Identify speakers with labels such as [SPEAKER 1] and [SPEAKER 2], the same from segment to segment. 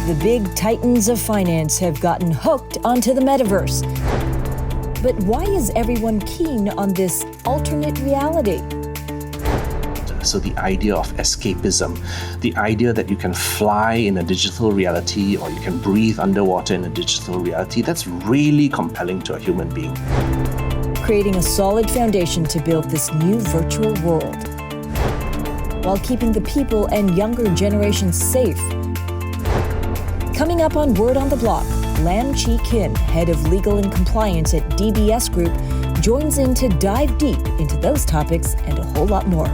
[SPEAKER 1] The big titans of finance have gotten hooked onto the metaverse. But why is everyone keen on this alternate reality?
[SPEAKER 2] So the idea of escapism, the idea that you can fly in a digital reality or you can breathe underwater in a digital reality, that's really compelling to a human being.
[SPEAKER 1] Creating a solid foundation to build this new virtual world, while keeping the people and younger generations safe. Coming up on Word on the Block, Lam Chee, head of legal and compliance at DBS Group, joins in to dive deep into those topics and a whole lot more.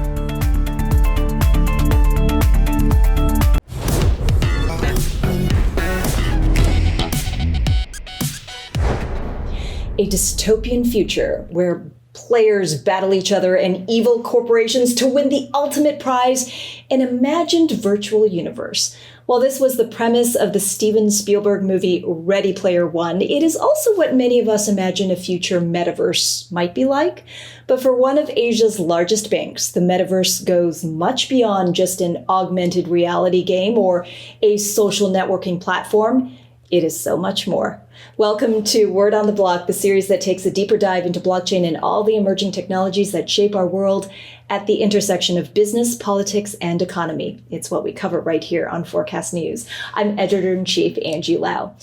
[SPEAKER 1] A dystopian future where players battle each other and evil corporations to win the ultimate prize, an imagined virtual universe. While this was the premise of the Steven Spielberg movie Ready Player One, it is also what many of us imagine a future metaverse might be like. But for one of Asia's largest banks, the metaverse goes much beyond just an augmented reality game or a social networking platform. It is so much more. Welcome to Word on the Block, the series that takes a deeper dive into blockchain and all the emerging technologies that shape our world at the intersection of business, politics, and economy. It's what we cover right here on Forkast.News. I'm Editor-in-Chief Angie Lau.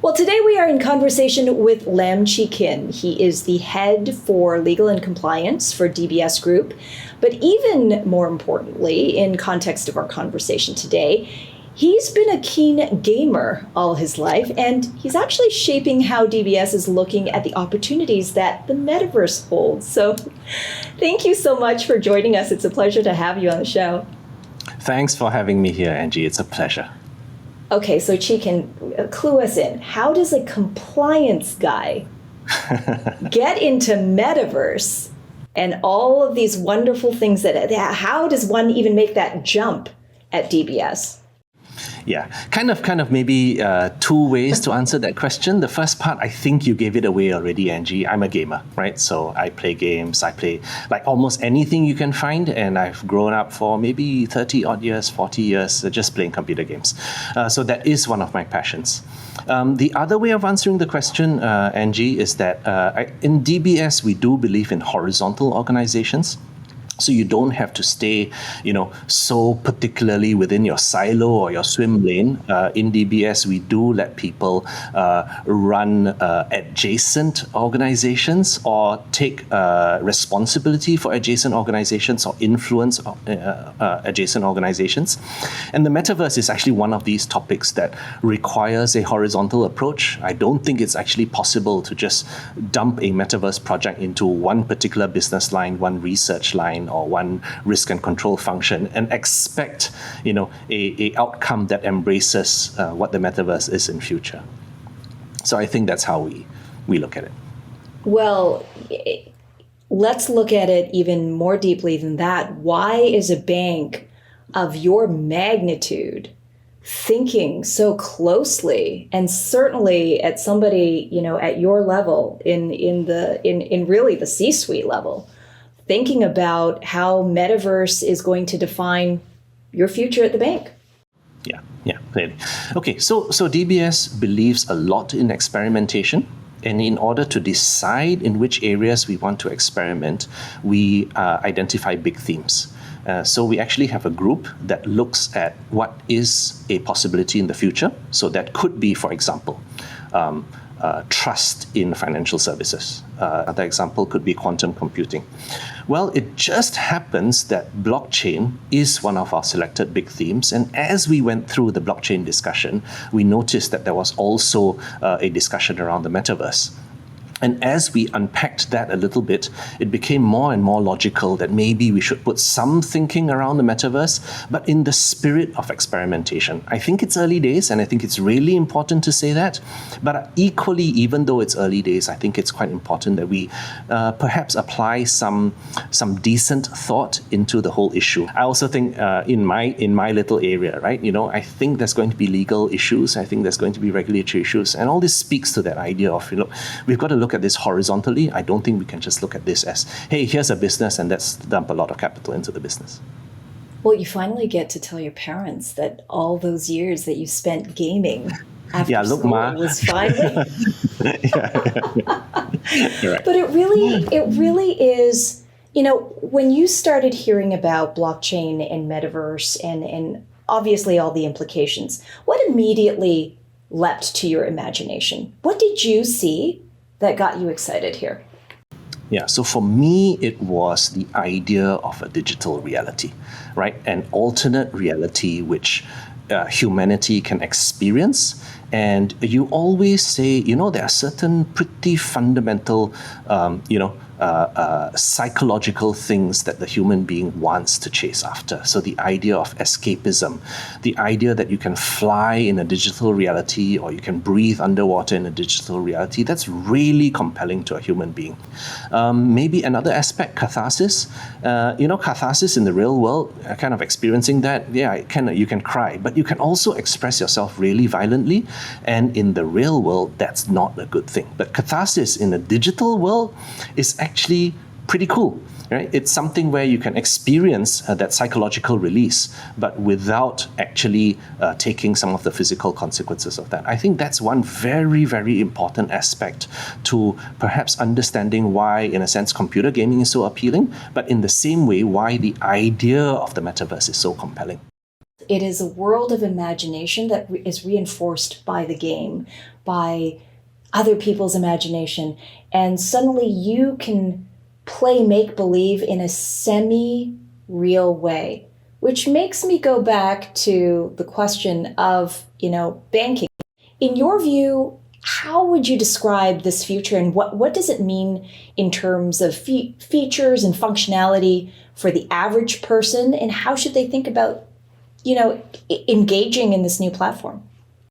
[SPEAKER 1] Well, today we are in conversation with Lam Chee. He is the head for legal and compliance for DBS Group. But even more importantly, in context of our conversation today, he's been a keen gamer all his life, and he's actually shaping how DBS is looking at the opportunities that the metaverse holds. So thank you so much for joining us. It's a pleasure to have you on the show.
[SPEAKER 2] Thanks for having me here, Angie. It's a pleasure.
[SPEAKER 1] Okay, so Chee, clue us in. How does a compliance guy get into metaverse and all of these wonderful things how does one even make that jump at DBS?
[SPEAKER 2] Yeah, kind of maybe two ways to answer that question. The first part, I think you gave it away already, Angie. I'm a gamer, right? So I play games. I play like almost anything you can find. And I've grown up for maybe 30 odd years, 40 years, just playing computer games. So that is one of my passions. The other way of answering the question, Angie, is that in DBS, we do believe in horizontal organizations. So you don't have to stay, so particularly within your silo or your swim lane. In DBS, we do let people run adjacent organizations or take responsibility for adjacent organizations or influence adjacent organizations. And the metaverse is actually one of these topics that requires a horizontal approach. I don't think it's actually possible to just dump a metaverse project into one particular business line, one research line, or one risk and control function and expect, a outcome that embraces what the metaverse is in future. So I think that's how we look at it.
[SPEAKER 1] Well, let's look at it even more deeply than that. Why is a bank of your magnitude thinking so closely, and certainly at somebody, at your level in really the C-suite level, thinking about how metaverse is going to define your future at the bank?
[SPEAKER 2] Yeah, clearly. Okay, so DBS believes a lot in experimentation. And in order to decide in which areas we want to experiment, we identify big themes. So we actually have a group that looks at what is a possibility in the future. So that could be, for example, trust in financial services. Another example could be quantum computing. Well, it just happens that blockchain is one of our selected big themes. And as we went through the blockchain discussion, we noticed that there was also a discussion around the metaverse. And as we unpacked that a little bit, it became more and more logical that maybe we should put some thinking around the metaverse, but in the spirit of experimentation. I think it's early days, and I think it's really important to say that. But equally, even though it's early days, I think it's quite important that we perhaps apply some decent thought into the whole issue. I also think in my little area, right? I think there's going to be legal issues. I think there's going to be regulatory issues, and all this speaks to that idea of we've got to look at this horizontally. I don't think we can just look at this as, hey, here's a business and let's dump a lot of capital into the business.
[SPEAKER 1] Well, you finally get to tell your parents that all those years that you spent gaming after
[SPEAKER 2] Yeah, look,
[SPEAKER 1] school
[SPEAKER 2] Ma.
[SPEAKER 1] was finally.
[SPEAKER 2] Correct.
[SPEAKER 1] But it really is, when you started hearing about blockchain and metaverse and obviously all the implications, what immediately leapt to your imagination? What did you see that got you excited here?
[SPEAKER 2] Yeah, so for me, it was the idea of a digital reality, right? An alternate reality which humanity can experience. And you always say, there are certain pretty fundamental, psychological things that the human being wants to chase after. So the idea of escapism, the idea that you can fly in a digital reality or you can breathe underwater in a digital reality, that's really compelling to a human being. Maybe another aspect, catharsis. Catharsis in the real world, kind of experiencing that, you can cry, but you can also express yourself really violently. And in the real world, that's not a good thing. But catharsis in a digital world is actually pretty cool, right? It's something where you can experience that psychological release, but without actually taking some of the physical consequences of that. I think that's one very, very important aspect to perhaps understanding why, in a sense, computer gaming is so appealing, but in the same way, why the idea of the metaverse is so compelling.
[SPEAKER 1] It is a world of imagination that is reinforced by the game, by other people's imagination. And suddenly you can play make-believe in a semi-real way, which makes me go back to the question of, banking. In your view, how would you describe this future, and what does it mean in terms of features and functionality for the average person, and how should they think about engaging in this new platform?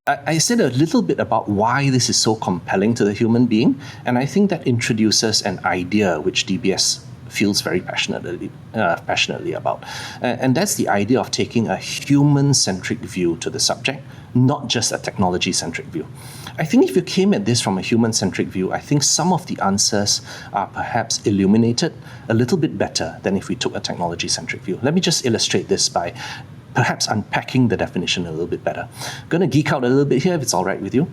[SPEAKER 2] I said a little bit about why this is so compelling to the human being, and I think that introduces an idea which DBS feels very passionately about. And that's the idea of taking a human-centric view to the subject, not just a technology-centric view. I think if you came at this from a human-centric view, I think some of the answers are perhaps illuminated a little bit better than if we took a technology-centric view. Let me just illustrate this by perhaps unpacking the definition a little bit better. I'm going to geek out a little bit here, if it's all right with you.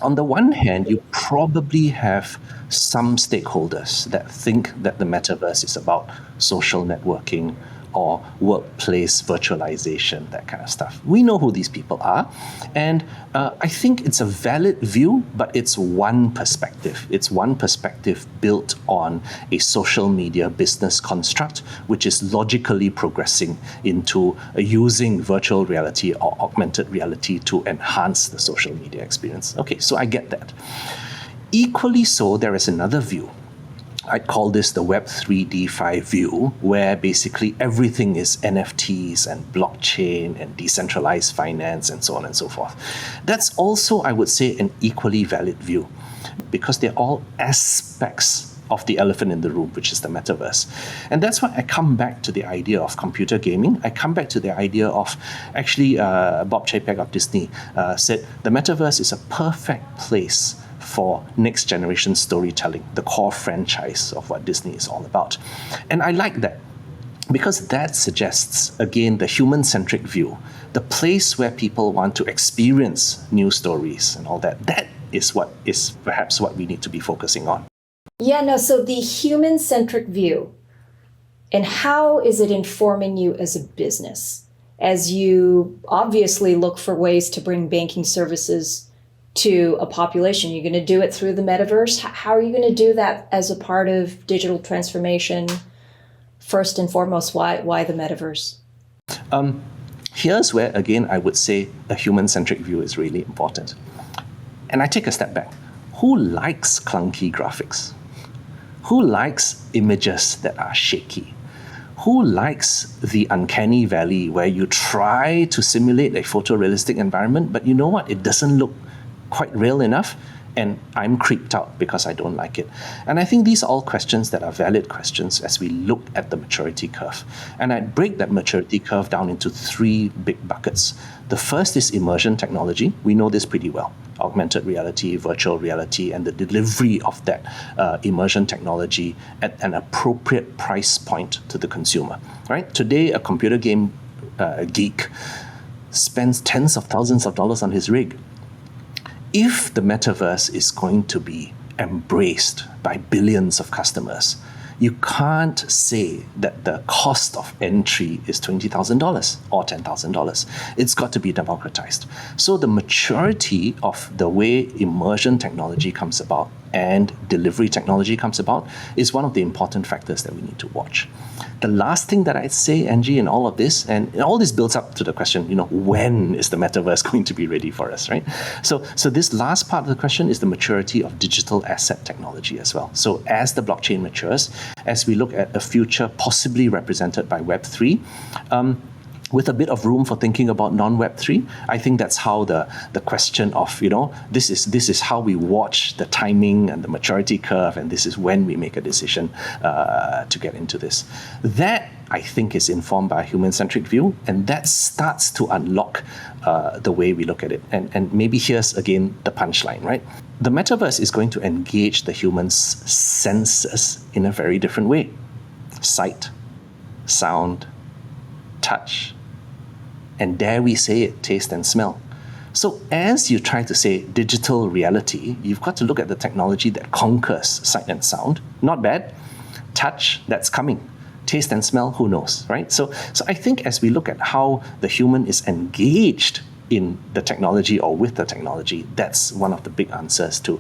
[SPEAKER 2] On the one hand, you probably have some stakeholders that think that the metaverse is about social networking or workplace virtualization, that kind of stuff. We know who these people are, and I think it's a valid view, but it's one perspective. It's one perspective built on a social media business construct, which is logically progressing into using virtual reality or augmented reality to enhance the social media experience. Okay, so I get that. Equally so, there is another view. I call this the Web3 DeFi view, where basically everything is NFTs and blockchain and decentralized finance and so on and so forth. That's also, I would say, an equally valid view, because they're all aspects of the elephant in the room, which is the metaverse. And that's why I come back to the idea of computer gaming. I come back to the idea of, actually, Bob Chapek of Disney said, the metaverse is a perfect place for next generation storytelling, the core franchise of what Disney is all about. And I like that, because that suggests, again, the human-centric view, the place where people want to experience new stories and all that. That is what is perhaps what we need to be focusing on.
[SPEAKER 1] So the human-centric view, and how is it informing you as a business, as you obviously look for ways to bring banking services to a population? You're going to do it through the metaverse. How are you going to do that as a part of digital transformation? First and foremost, why the metaverse?
[SPEAKER 2] Here's where, again, I would say a human-centric view is really important. And I take a step back. Who likes clunky graphics? Who likes images that are shaky? Who likes the uncanny valley where you try to simulate a photorealistic environment, but you know what? It doesn't look quite real enough, and I'm creeped out because I don't like it. And I think these are all questions that are valid questions as we look at the maturity curve. And I break that maturity curve down into three big buckets. The first is immersion technology. We know this pretty well. Augmented reality, virtual reality, and the delivery of that immersion technology at an appropriate price point to the consumer. Right? Today, a computer game geek spends tens of thousands of dollars on his rig. If the metaverse is going to be embraced by billions of customers, you can't say that the cost of entry is $20,000 or $10,000. It's got to be democratized. So the maturity of the way immersion technology comes about and delivery technology comes about is one of the important factors that we need to watch. The last thing that I'd say, Angie, in all of this, and all this builds up to the question, when is the metaverse going to be ready for us, right? So this last part of the question is the maturity of digital asset technology as well. So as the blockchain matures, as we look at a future possibly represented by Web3, with a bit of room for thinking about non-Web3, I think that's how the question of, this is how we watch the timing and the maturity curve, and this is when we make a decision to get into this. That, I think, is informed by a human-centric view, and that starts to unlock the way we look at it. And maybe here's, again, the punchline, right? The metaverse is going to engage the human's senses in a very different way. Sight, sound, touch, and dare we say it, taste and smell. So as you try to say digital reality, you've got to look at the technology that conquers sight and sound. Not bad. Touch, that's coming. Taste and smell, who knows, right? So I think as we look at how the human is engaged in the technology or with the technology, that's one of the big answers to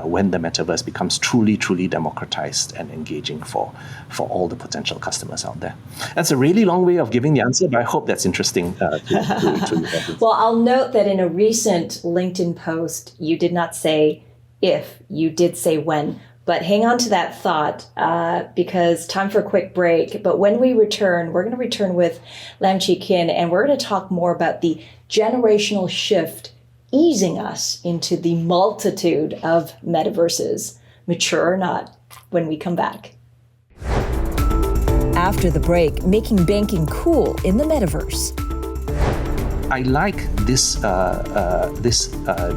[SPEAKER 2] when the metaverse becomes truly, truly democratized and engaging for all the potential customers out there. That's a really long way of giving the answer, but I hope that's interesting to
[SPEAKER 1] Well, I'll note that in a recent LinkedIn post, you did not say if, you did say when. But hang on to that thought because time for a quick break. But when we return, we're going to return with Lam Chee, and we're going to talk more about the generational shift easing us into the multitude of metaverses, mature or not, when we come back. After the break, making banking cool in the metaverse.
[SPEAKER 2] I like this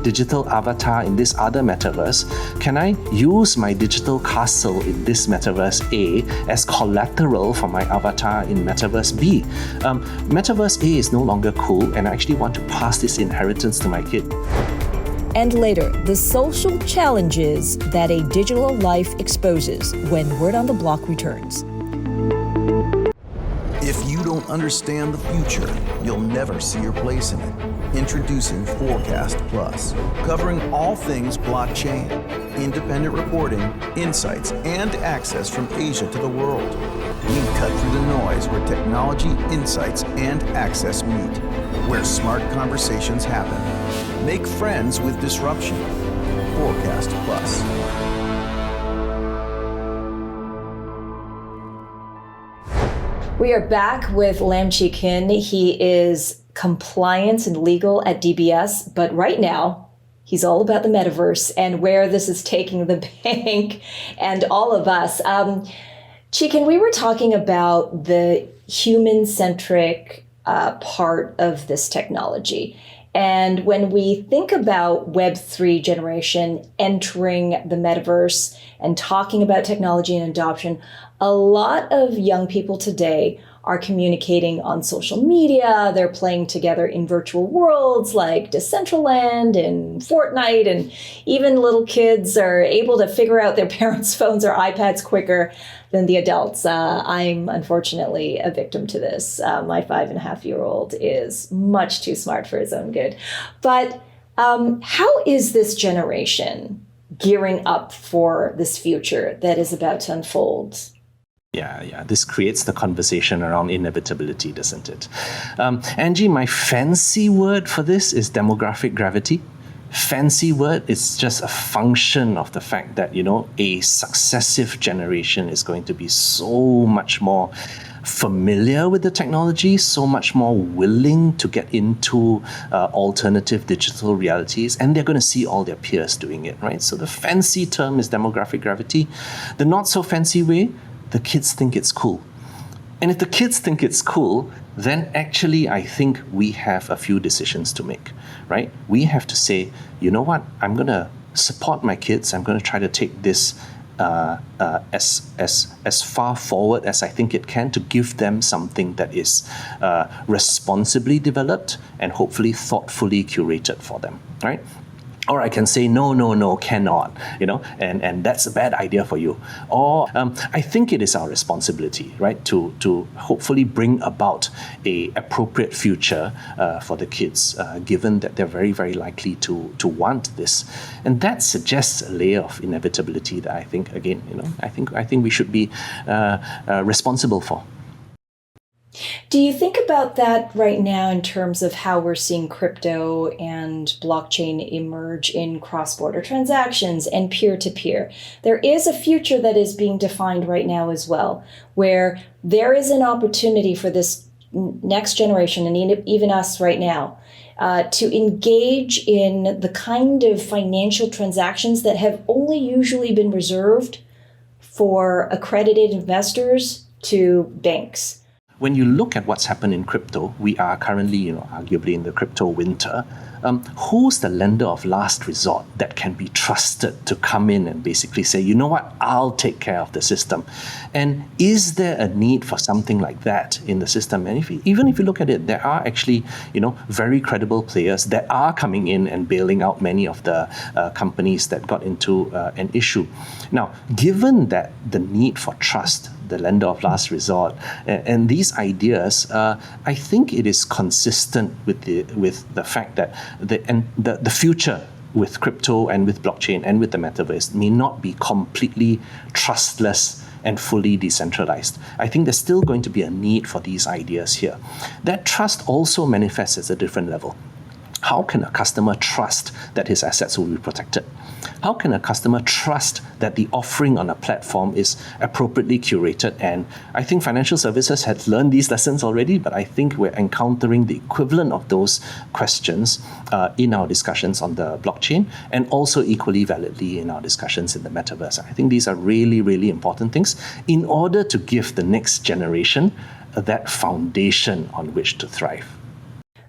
[SPEAKER 2] digital avatar in this other metaverse. Can I use my digital castle in this metaverse A as collateral for my avatar in metaverse B? Metaverse A is no longer cool, and I actually want to pass this inheritance to my kid.
[SPEAKER 1] And later, the social challenges that a digital life exposes when Word on the Block returns.
[SPEAKER 3] If you don't understand the future, you'll never see your place in it. Introducing Forkast Plus, covering all things blockchain, independent reporting, insights, and access from Asia to the world. We cut through the noise where technology, insights, and access meet, where smart conversations happen. Make friends with disruption. Forkast Plus.
[SPEAKER 1] We are back with Lam Chee. He is compliance and legal at DBS, but right now he's all about the metaverse and where this is taking the bank and all of us. Chee, we were talking about the human-centric part of this technology. And when we think about Web3 generation entering the metaverse and talking about technology and adoption, a lot of young people today are communicating on social media. They're playing together in virtual worlds like Decentraland and Fortnite, and even little kids are able to figure out their parents' phones or iPads quicker than the adults. I'm unfortunately a victim to this. My 5.5-year-old is much too smart for his own good. But how is this generation gearing up for this future that is about to unfold?
[SPEAKER 2] Yeah. This creates the conversation around inevitability, doesn't it? Angie, my fancy word for this is demographic gravity. Fancy word, it's just a function of the fact that, a successive generation is going to be so much more familiar with the technology, so much more willing to get into alternative digital realities, and they're going to see all their peers doing it, right? So the fancy term is demographic gravity. The not so fancy way, the kids think it's cool. And if the kids think it's cool, then actually I think we have a few decisions to make, right? We have to say, you know what, I'm going to support my kids. I'm going to try to take this as far forward as I think it can to give them something that is responsibly developed and hopefully thoughtfully curated for them, right? Or I can say, no, cannot, and that's a bad idea for you. Or I think it is our responsibility, right, to hopefully bring about a appropriate future for the kids, given that they're very, very likely to want this. And that suggests a layer of inevitability that I think, again, I think we should be responsible for.
[SPEAKER 1] Do you think about that right now in terms of how we're seeing crypto and blockchain emerge in cross-border transactions and peer-to-peer? There is a future that is being defined right now as well, where there is an opportunity for this next generation, and even us right now, to engage in the kind of financial transactions that have only usually been reserved for accredited investors to banks.
[SPEAKER 2] When you look at what's happened in crypto, we are currently, arguably in the crypto winter. Who's the lender of last resort that can be trusted to come in and basically say, you know what, I'll take care of the system? And is there a need for something like that in the system? And even if you look at it, there are actually, very credible players that are coming in and bailing out many of the companies that got into an issue. Now, given that the need for trust, the lender of last resort, and these ideas, I think it is consistent with the fact that the future with crypto and with blockchain and with the metaverse may not be completely trustless and fully decentralized. I think there's still going to be a need for these ideas here. That trust also manifests at a different level. How can a customer trust that his assets will be protected? How can a customer trust that the offering on a platform is appropriately curated? And I think financial services had learned these lessons already, but I think we're encountering the equivalent of those questions in our discussions on the blockchain, and also equally validly in our discussions in the metaverse. I think these are really, really important things in order to give the next generation that foundation on which to thrive.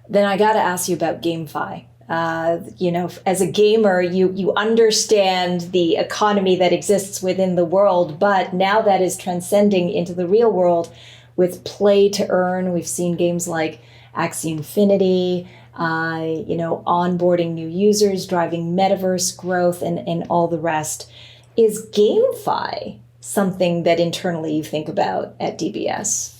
[SPEAKER 1] Then I got to ask you about GameFi. As a gamer, you understand the economy that exists within the world, but now that is transcending into the real world with play to earn. We've seen games like Axie Infinity, onboarding new users, driving metaverse growth, and all the rest. Is GameFi something that internally you think about at DBS?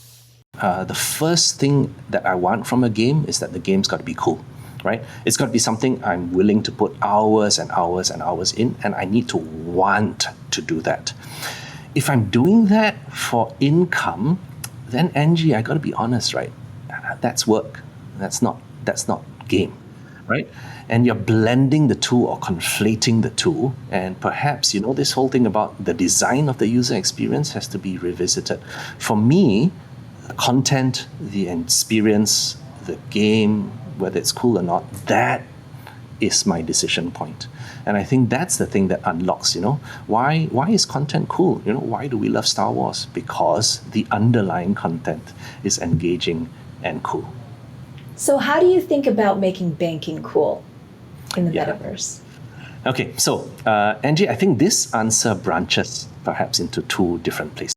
[SPEAKER 2] The first thing that I want from a game is that the game's got to be cool, right? It's got to be something I'm willing to put hours and hours and hours in, and I need to want to do that. If I'm doing that for income, then Angie, I got to be honest, right? That's work. That's not game, right? And you're blending the two or conflating the two, and perhaps, this whole thing about the design of the user experience has to be revisited. For me, the content, the experience, the game, whether it's cool or not, that is my decision point. And I think that's the thing that unlocks, why is content cool? Why do we love Star Wars? Because the underlying content is engaging and cool.
[SPEAKER 1] So how do you think about making banking cool in the metaverse?
[SPEAKER 2] Okay, so Angie, I think this answer branches perhaps into two different places.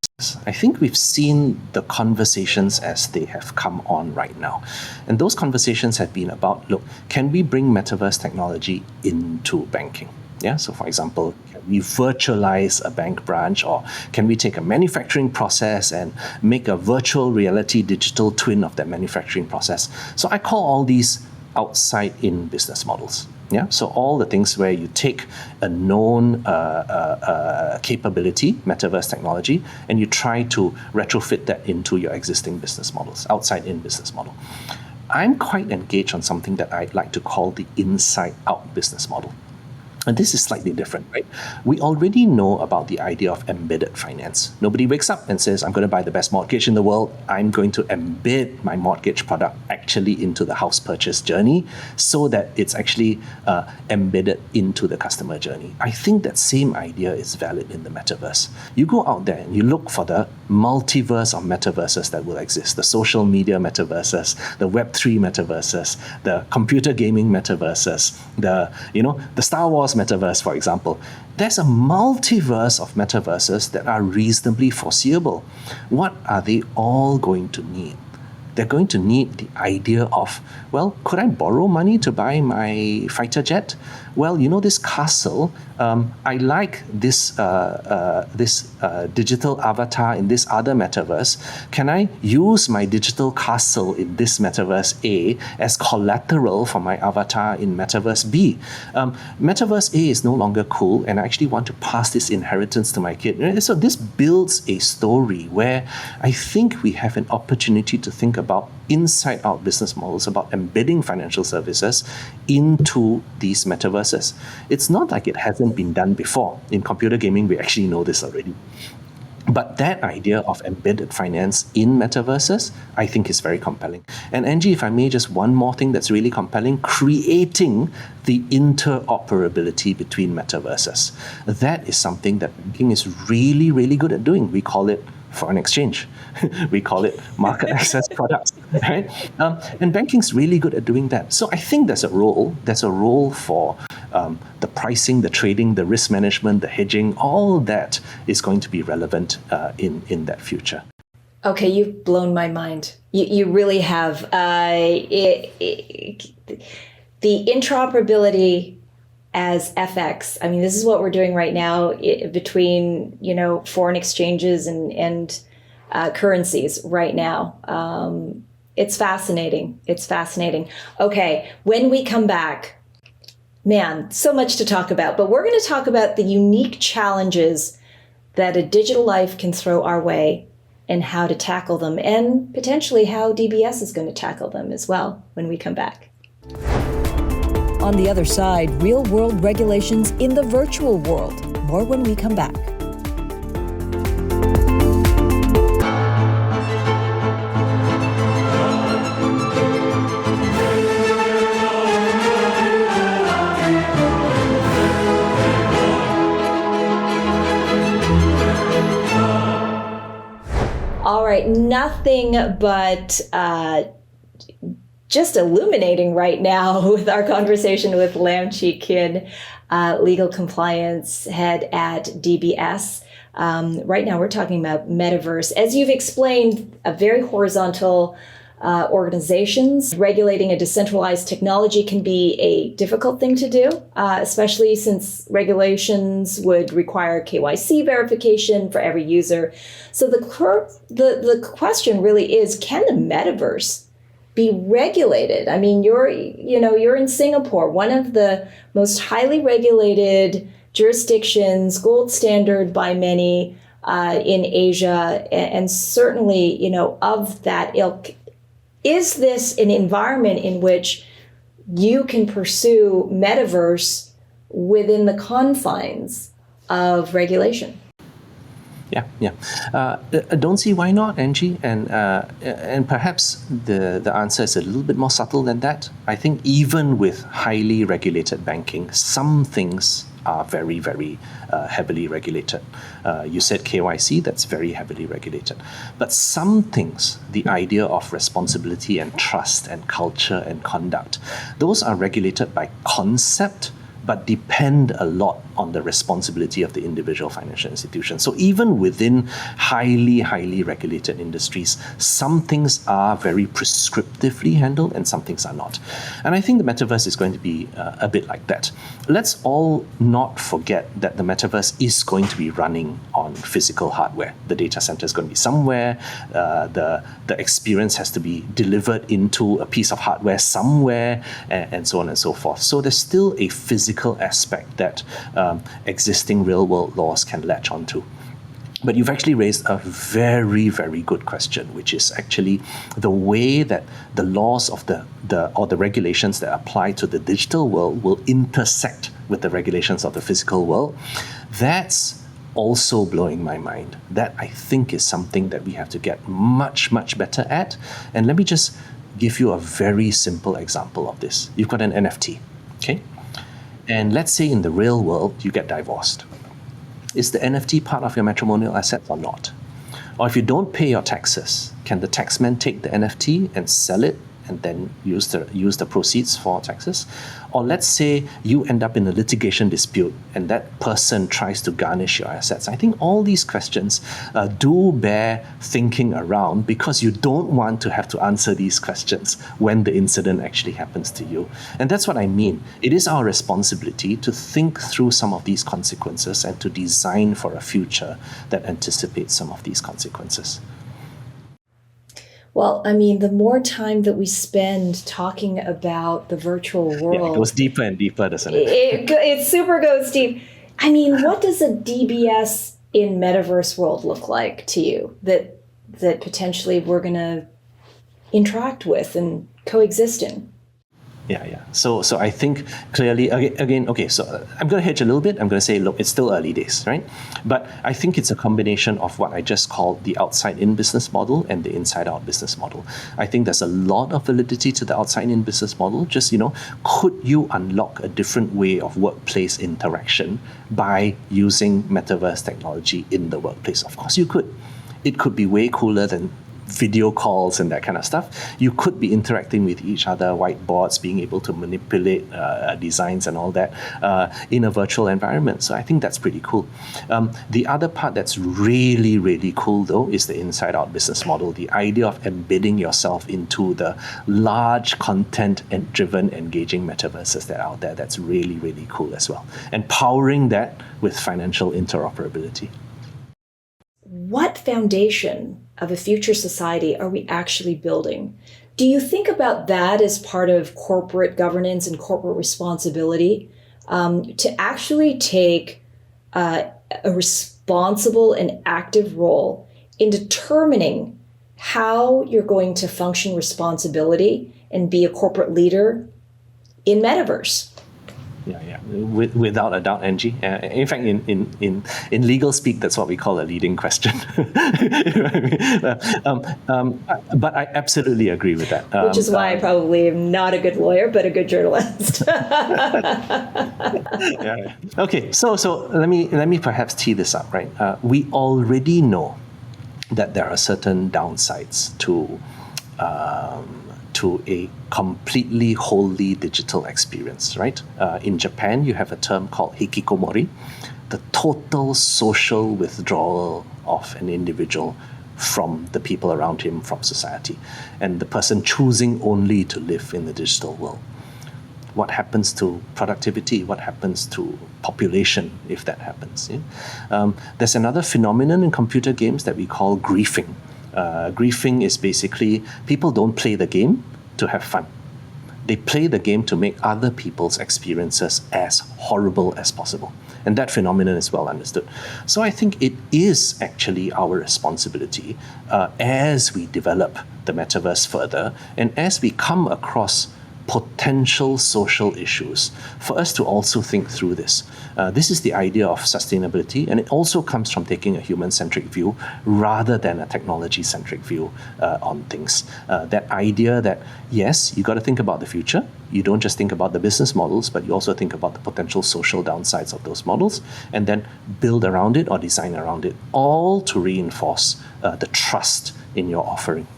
[SPEAKER 2] I think we've seen the conversations as they have come on right now. And those conversations have been about, look, can we bring metaverse technology into banking? Yeah, so for example, can we virtualize a bank branch, or can we take a manufacturing process and make a virtual reality digital twin of that manufacturing process? So I call all these outside-in business models. Yeah, so all the things where you take a known capability, metaverse technology, and you try to retrofit that into your existing business models, outside-in business model. I'm quite engaged on something that I'd like to call the inside-out business model. And this is slightly different, right? We already know about the idea of embedded finance. Nobody wakes up and says, I'm going to buy the best mortgage in the world. I'm going to embed my mortgage product actually into the house purchase journey so that it's actually embedded into the customer journey. I think that same idea is valid in the metaverse. You go out there and you look for the multiverse of metaverses that will exist, the social media metaverses, the Web3 metaverses, the computer gaming metaverses, the Star Wars metaverse, for example. There's a multiverse of metaverses that are reasonably foreseeable. What are they all going to need? They're going to need the idea of, well, could I borrow money to buy my fighter jet? Well, this castle, I like this digital avatar in this other metaverse. Can I use my digital castle in this metaverse A as collateral for my avatar in metaverse B? Metaverse A is no longer cool, and I actually want to pass this inheritance to my kid. So this builds a story where I think we have an opportunity to think about inside-out business models, about embedding financial services into these metaverses. It's not like it hasn't been done before. In computer gaming, we actually know this already. But that idea of embedded finance in metaverses, I think is very compelling. And Angie, if I may, just one more thing that's really compelling, creating the interoperability between metaverses. That is something that banking is really, really good at doing. We call it foreign exchange. We call it market access products, right? And banking's really good at doing that. So I think there's a role for the pricing, the trading, the risk management, the hedging, all that is going to be relevant in that future.
[SPEAKER 1] Okay, you've blown my mind. You really have. The interoperability as FX. I mean, this is what we're doing right now between foreign exchanges and currencies right now. It's fascinating. Okay, when we come back, man, so much to talk about. But we're going to talk about the unique challenges that a digital life can throw our way and how to tackle them, and potentially how DBS is going to tackle them as well when we come back.
[SPEAKER 4] On the other side, real-world regulations in the virtual world. More when we come back.
[SPEAKER 1] All right, nothing but just illuminating right now with our conversation with Lam Chee, legal compliance head at DBS. Right now we're talking about Metaverse. As you've explained, a very horizontal organizations. Regulating a decentralized technology can be a difficult thing to do, especially since regulations would require KYC verification for every user. So the question really is, can the metaverse be regulated? I mean, you're in Singapore, one of the most highly regulated jurisdictions, gold standard by many in Asia, and certainly, of that ilk. Is this an environment in which you can pursue metaverse within the confines of regulation?
[SPEAKER 2] Yeah. I don't see why not, Angie. And perhaps the answer is a little bit more subtle than that. I think even with highly regulated banking, some things are very, very heavily regulated. You said KYC, that's very heavily regulated. But some things, the idea of responsibility and trust and culture and conduct, those are regulated by concept, but depend a lot on the responsibility of the individual financial institution. So even within highly, highly regulated industries, some things are very prescriptively handled and some things are not. And I think the metaverse is going to be a bit like that. Let's all not forget that the metaverse is going to be running on physical hardware. The data center is going to be somewhere. The experience has to be delivered into a piece of hardware somewhere, and so on and so forth. So there's still a physical aspect that existing real-world laws can latch onto. But you've actually raised a very, very good question, which is actually the way that the laws of the regulations that apply to the digital world will intersect with the regulations of the physical world. That's also blowing my mind. That I think is something that we have to get much, much better at. And let me just give you a very simple example of this. You've got an NFT, okay? And let's say in the real world, you get divorced. Is the NFT part of your matrimonial asset or not? Or if you don't pay your taxes, can the taxman take the NFT and sell it and then use the proceeds for taxes? Or let's say you end up in a litigation dispute and that person tries to garnish your assets. I think all these questions do bear thinking around, because you don't want to have to answer these questions when the incident actually happens to you. And that's what I mean. It is our responsibility to think through some of these consequences and to design for a future that anticipates some of these consequences.
[SPEAKER 1] Well, I mean, the more time that we spend talking about the virtual world,
[SPEAKER 2] Yeah, it goes deeper and deeper, doesn't it?
[SPEAKER 1] It super goes deep. I mean, what does a DBS in Metaverse world look like to you that potentially we're going to interact with and coexist in?
[SPEAKER 2] Yeah. So I think clearly, again, okay, so I'm going to hedge a little bit. I'm going to say, look, it's still early days, right? But I think it's a combination of what I just called the outside-in business model and the inside-out business model. I think there's a lot of validity to the outside-in business model. Just, could you unlock a different way of workplace interaction by using Metaverse technology in the workplace? Of course you could. It could be way cooler than video calls and that kind of stuff. You could be interacting with each other, whiteboards, being able to manipulate designs and all that in a virtual environment. So I think that's pretty cool. The other part that's really, really cool, though, is the inside-out business model. The idea of embedding yourself into the large content and driven, engaging metaverses that are out there. That's really, really cool as well. And powering that with financial interoperability.
[SPEAKER 1] What foundation of a future society are we actually building? Do you think about that as part of corporate governance and corporate responsibility, to actually take a responsible and active role in determining how you're going to function responsibility and be a corporate leader in Metaverse?
[SPEAKER 2] Yeah, without a doubt, Angie. In fact, in legal speak, that's what we call a leading question. But I absolutely agree with that.
[SPEAKER 1] Which is why I probably am not a good lawyer, but a good journalist.
[SPEAKER 2] Yeah. Okay, so let me perhaps tee this up, right? We already know that there are certain downsides to a completely wholly digital experience, right? In Japan, you have a term called hikikomori, the total social withdrawal of an individual from the people around him, from society, and the person choosing only to live in the digital world. What happens to productivity? What happens to population if that happens? Yeah? There's another phenomenon in computer games that we call griefing. Griefing is basically people don't play the game to have fun. They play the game to make other people's experiences as horrible as possible. And that phenomenon is well understood. So I think it is actually our responsibility as we develop the metaverse further and as we come across potential social issues for us to also think through this. This is the idea of sustainability, and it also comes from taking a human-centric view rather than a technology-centric view on things. That idea that, yes, you got to think about the future. You don't just think about the business models, but you also think about the potential social downsides of those models, and then build around it or design around it, all to reinforce the trust in your offering.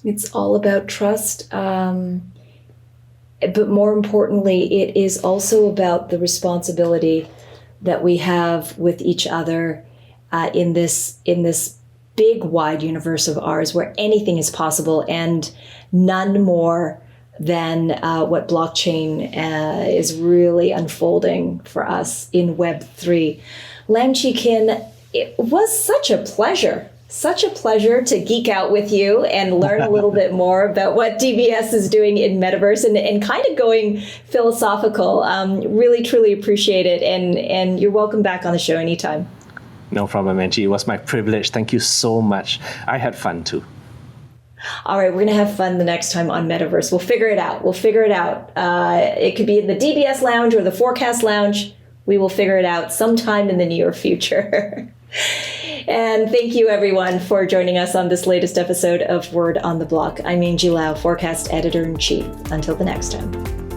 [SPEAKER 1] It's all about trust. But more importantly, it is also about the responsibility that we have with each other in this big, wide universe of ours where anything is possible and none more than what blockchain is really unfolding for us in Web3. Lam Chee, it was such a pleasure to geek out with you and learn a little bit more about what DBS is doing in Metaverse and kind of going philosophical. Really, truly appreciate it. And you're welcome back on the show anytime.
[SPEAKER 2] No problem, Angie. It was my privilege. Thank you so much. I had fun too.
[SPEAKER 1] All right, we're going to have fun the next time on Metaverse. We'll figure it out. It could be in the DBS Lounge or the Forkast Lounge. We will figure it out sometime in the near future. And thank you, everyone, for joining us on this latest episode of Word on the Block. I'm Angie Lau, Forkast Editor-in-Chief. Until the next time.